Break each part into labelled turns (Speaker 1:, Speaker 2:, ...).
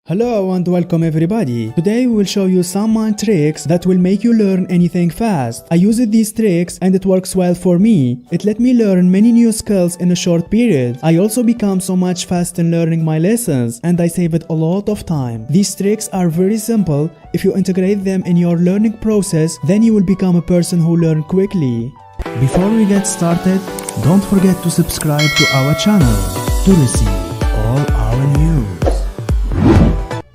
Speaker 1: Hello and welcome everybody. Today we will show you some mind tricks that will make you learn anything fast. I used these tricks and it works well for me. It let me learn many new skills in a short period. I also become so much fast in learning my lessons and I saved a lot of time. These tricks are very simple. If you integrate them in your learning process, then you will become a person who learns quickly. Before we get started, don't forget to subscribe to our channel to receive all our news.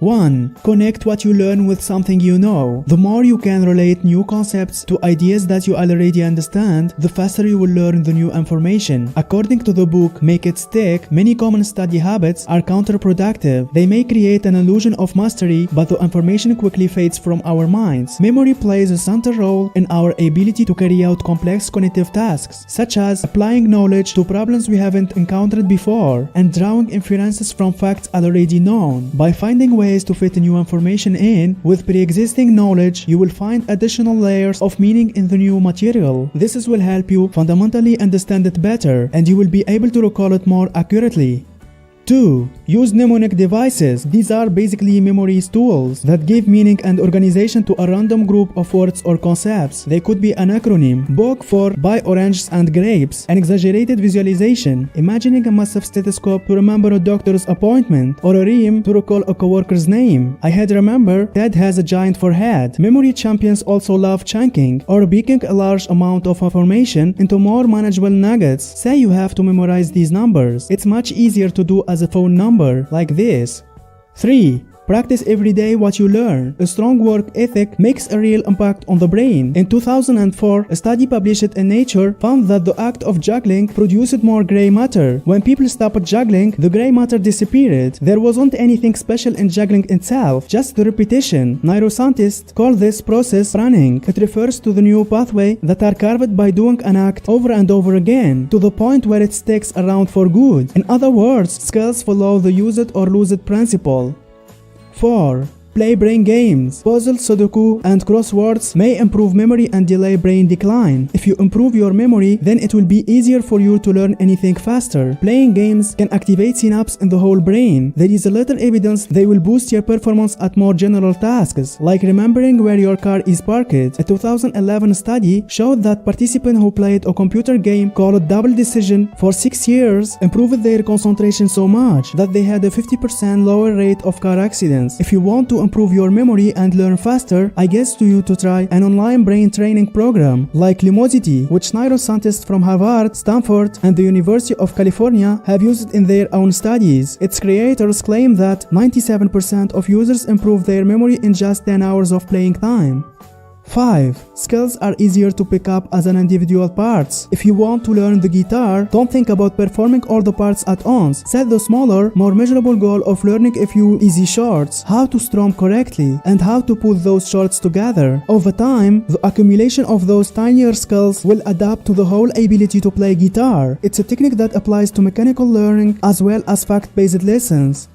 Speaker 1: 1. Connect what you learn with something you know. The more you can relate new concepts to ideas that you already understand, the faster you will learn the new information. According to the book Make It Stick, many common study habits are counterproductive. They may create an illusion of mastery, but the information quickly fades from our minds. Memory plays a central role in our ability to carry out complex cognitive tasks, such as applying knowledge to problems we haven't encountered before and drawing inferences from facts already known. By finding ways to fit new information in with pre-existing knowledge, you will find additional layers of meaning in the new material. This will help you fundamentally understand it better, and you will be able to recall it more accurately. 2. Use mnemonic devices. These are basically memory tools that give meaning and organization to a random group of words or concepts. They could be an acronym, BOG for buy oranges and grapes, an exaggerated visualization, imagining a massive stethoscope to remember a doctor's appointment, or a rhyme to recall a coworker's name. I had remember Ted has a giant forehead. Memory champions also love chunking, or breaking a large amount of information into more manageable nuggets. Say you have to memorize these numbers. It's much easier to do as a phone number, like this. 3. Practice every day what you learn. A strong work ethic makes a real impact on the brain. In 2004, a study published in Nature found that the act of juggling produced more gray matter. When people stopped juggling, the gray matter disappeared. There wasn't anything special in juggling itself, just the repetition. Neuroscientists call this process running. It refers to the new pathway that are carved by doing an act over and over again, to the point where it sticks around for good. In other words, skills follow the use it or lose it principle. 4. Play brain games. Puzzles, Sudoku, and crosswords may improve memory and delay brain decline. If you improve your memory, then it will be easier for you to learn anything faster. Playing games can activate synapses in the whole brain. There is a little evidence they will boost your performance at more general tasks, like remembering where your car is parked. A 2011 study showed that participants who played a computer game called Double Decision for 6 years improved their concentration so much that they had a 50% lower rate of car accidents. If you want to improve your memory and learn faster, I suggest you to try an online brain training program like Limosity, which neuroscientists from Harvard, Stanford, and the University of California have used in their own studies. Its creators claim that 97% of users improve their memory in just 10 hours of playing time. 5. Skills are easier to pick up as an individual parts. If you want to learn the guitar, don't think about performing all the parts at once. Set the smaller, more measurable goal of learning a few easy chords, how to strum correctly, and how to put those chords together. Over time, the accumulation of those tinier skills will adapt to the whole ability to play guitar. It's a technique that applies to mechanical learning as well as fact-based lessons.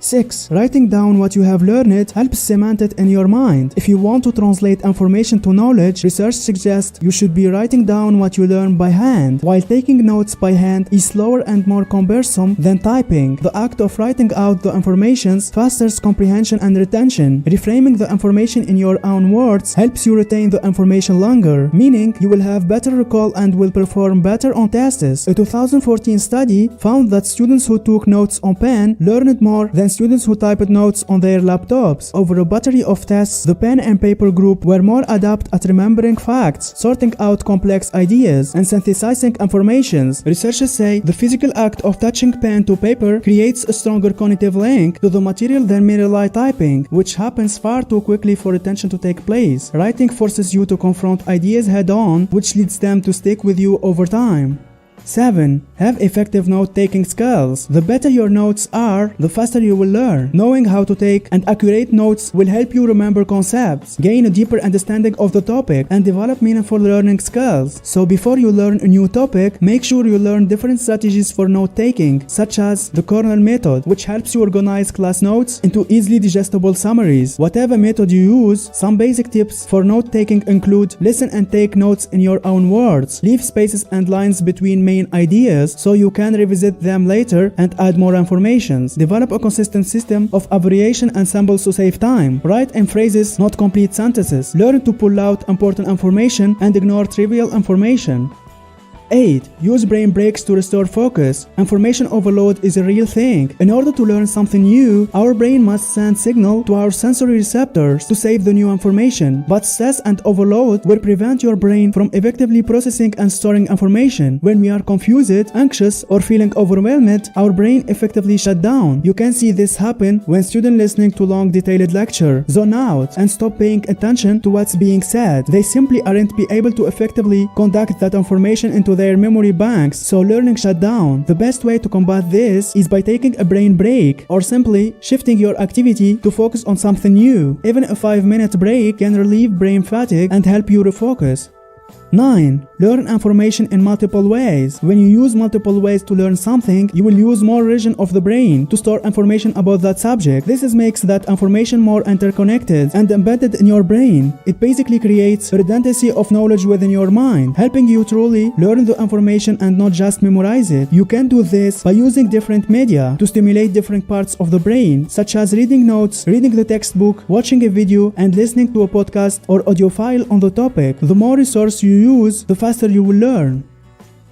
Speaker 1: 6. Writing down what you have learned helps cement it in your mind. If you want to translate information to knowledge, research suggests you should be writing down what you learn by hand. While taking notes by hand is slower and more cumbersome than typing, the act of writing out the information fosters comprehension and retention. Reframing the information in your own words helps you retain the information longer, meaning you will have better recall and will perform better on tests. A 2014 study found that students who took notes on pen learned more than students who typed notes on their laptops. Over a battery of tests, the pen and paper group were more adept at remembering facts, sorting out complex ideas, and synthesizing information. Researchers say the physical act of touching pen to paper creates a stronger cognitive link to the material than merely typing, which happens far too quickly for retention to take place. Writing forces you to confront ideas head-on, which leads them to stick with you over time. 7. Have effective note-taking skills. The better your notes are, the faster you will learn. Knowing how to take and accurate notes will help you remember concepts, gain a deeper understanding of the topic, and develop meaningful learning skills. So before you learn a new topic, make sure you learn different strategies for note-taking, such as the Cornell method, which helps you organize class notes into easily digestible summaries. Whatever method you use, some basic tips for note-taking include: listen and take notes in your own words. Leave spaces and lines between main ideas so you can revisit them later and add more informations. Develop a consistent system of abbreviation and symbols to save time. Write in phrases, not complete sentences. Learn to pull out important information and ignore trivial information. 8. Use brain breaks to restore focus. Information overload is a real thing. In order to learn something new, our brain must send signal to our sensory receptors to save the new information. But stress and overload will prevent your brain from effectively processing and storing information. When we are confused, anxious, or feeling overwhelmed, our brain effectively shuts down. You can see this happen when students listening to long detailed lecture zone out and stop paying attention to what's being said. They simply aren't be able to effectively conduct that information into their memory banks, so learning shut down. The best way to combat this is by taking a brain break or simply shifting your activity to focus on something new. Even a 5-minute break can relieve brain fatigue and help you refocus. 9. Learn information in multiple ways. When you use multiple ways to learn something, you will use more region of the brain to store information about that subject. This makes that information more interconnected and embedded in your brain. It basically creates redundancy of knowledge within your mind, helping you truly learn the information and not just memorize it. You can do this by using different media to stimulate different parts of the brain, such as reading notes, reading the textbook, watching a video, and listening to a podcast or audio file on the topic. The more resource you use, the faster you will learn.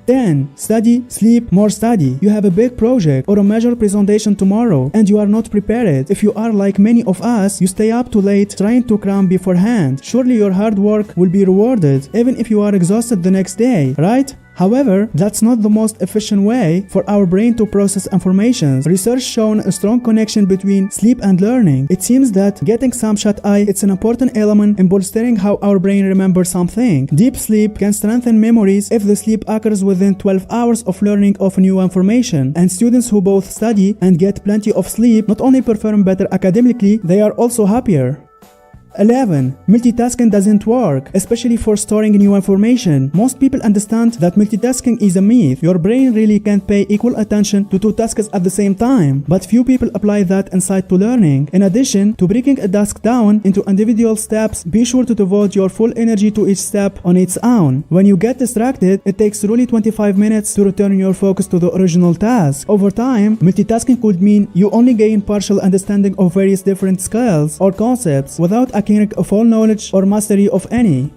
Speaker 1: 10. Study, sleep, more study. You have a big project or a major presentation tomorrow and you are not prepared. If you are like many of us, you stay up too late trying to cram beforehand. Surely your hard work will be rewarded even if you are exhausted the next day, right? However, that's not the most efficient way for our brain to process information. Research shown a strong connection between sleep and learning. It seems that getting some shut-eye is an important element in bolstering how our brain remembers something. Deep sleep can strengthen memories if the sleep occurs within 12 hours of learning of new information. And students who both study and get plenty of sleep not only perform better academically, they are also happier. 11. Multitasking doesn't work, especially for storing new information. Most people understand that multitasking is a myth. Your brain really can't pay equal attention to two tasks at the same time, but few people apply that insight to learning. In addition to breaking a task down into individual steps, be sure to devote your full energy to each step on its own. When you get distracted, it takes really 25 minutes to return your focus to the original task. Over time, multitasking could mean you only gain partial understanding of various different skills or concepts without acquiring a full knowledge or mastery of any.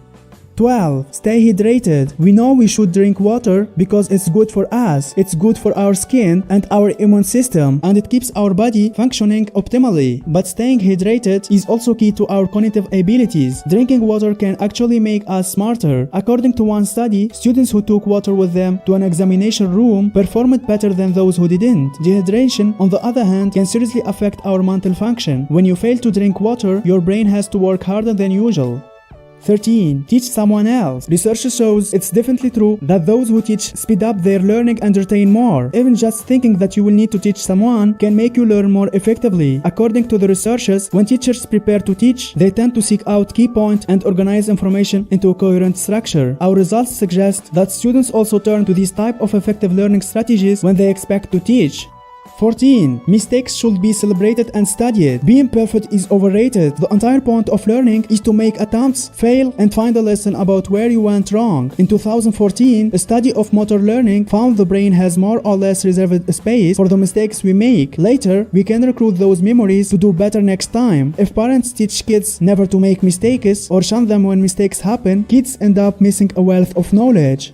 Speaker 1: 12. Stay hydrated. We know we should drink water because it's good for us, it's good for our skin and our immune system, and it keeps our body functioning optimally. But staying hydrated is also key to our cognitive abilities. Drinking water can actually make us smarter. According to one study, students who took water with them to an examination room performed better than those who didn't. Dehydration, on the other hand, can seriously affect our mental function. When you fail to drink water, your brain has to work harder than usual. 13. Teach someone else. Research shows it's definitely true that those who teach speed up their learning and retain more. Even just thinking that you will need to teach someone can make you learn more effectively. According to the researchers, when teachers prepare to teach, they tend to seek out key points and organize information into a coherent structure. Our results suggest that students also turn to these type of effective learning strategies when they expect to teach. 14. Mistakes should be celebrated and studied. Being perfect is overrated. The entire point of learning is to make attempts, fail, and find a lesson about where you went wrong. In 2014, a study of motor learning found the brain has more or less reserved space for the mistakes we make. Later, we can recruit those memories to do better next time. If parents teach kids never to make mistakes or shun them when mistakes happen, kids end up missing a wealth of knowledge.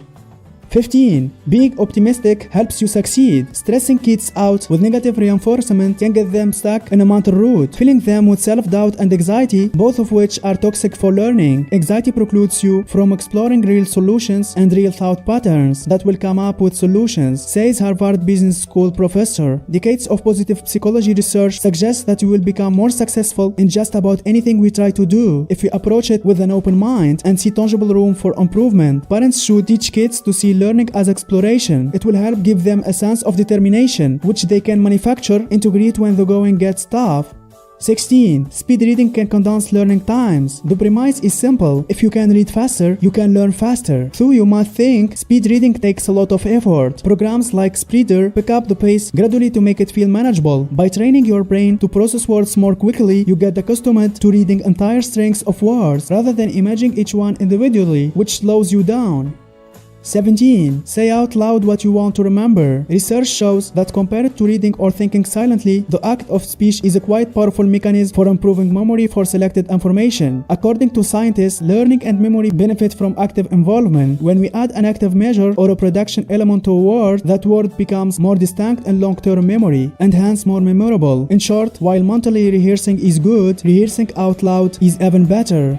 Speaker 1: 15. Being optimistic helps you succeed. Stressing kids out with negative reinforcement can get them stuck in a mental rut, filling them with self-doubt and anxiety, both of which are toxic for learning. Anxiety precludes you from exploring real solutions and real thought patterns that will come up with solutions, says Harvard Business School professor. Decades of positive psychology research suggests that we will become more successful in just about anything we try to do if we approach it with an open mind and see tangible room for improvement. Parents should teach kids to see learning as exploration. It will help give them a sense of determination, which they can manufacture into grit when the going gets tough. 16. Speed reading can condense learning times. The premise is simple. If you can read faster, you can learn faster. So you might think speed reading takes a lot of effort. Programs like Spreader pick up the pace gradually to make it feel manageable. By training your brain to process words more quickly, you get accustomed to reading entire strings of words rather than imagining each one individually, which slows you down. 17. Say out loud what you want to remember. Research shows that compared to reading or thinking silently, the act of speech is a quite powerful mechanism for improving memory for selected information. According to scientists, learning and memory benefit from active involvement. When we add an active measure or a production element to a word, that word becomes more distinct in long-term memory and hence more memorable. In short, while mentally rehearsing is good, rehearsing out loud is even better.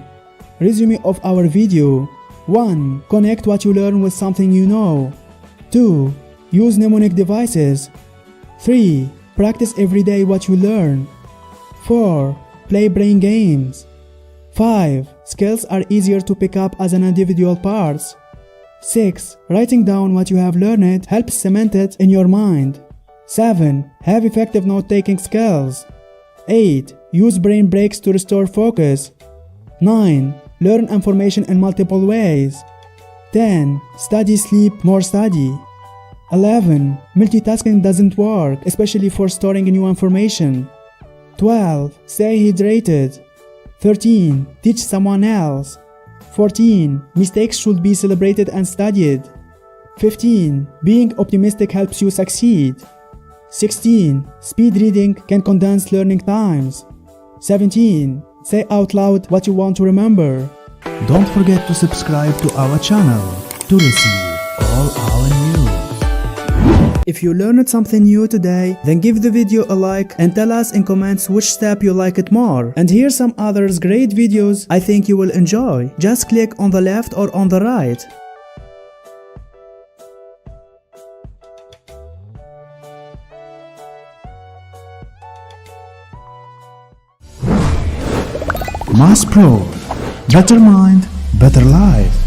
Speaker 1: Resume of our video. 1. Connect what you learn with something you know. 2. Use mnemonic devices. 3. Practice every day what you learn. 4. Play brain games. 5. Skills are easier to pick up as an individual parts. 6. Writing down what you have learned helps cement it in your mind. 7. Have effective note-taking skills. 8. Use brain breaks to restore focus. 9. Learn information in multiple ways. 10. Study, sleep, more study. 11. Multitasking doesn't work, especially for storing new information. 12. Stay hydrated. 13. Teach someone else. 14. Mistakes should be celebrated and studied. 15. Being optimistic helps you succeed. 16. Speed reading can condense learning times. 17. Say out loud what you want to remember. Don't forget to subscribe to our channel to receive all our news. If you learned something new today, then give the video a like and tell us in comments which step you like it more. And here's some others great videos I think you will enjoy. Just click on the left or on the right. Mass Pro. Better mind, better life.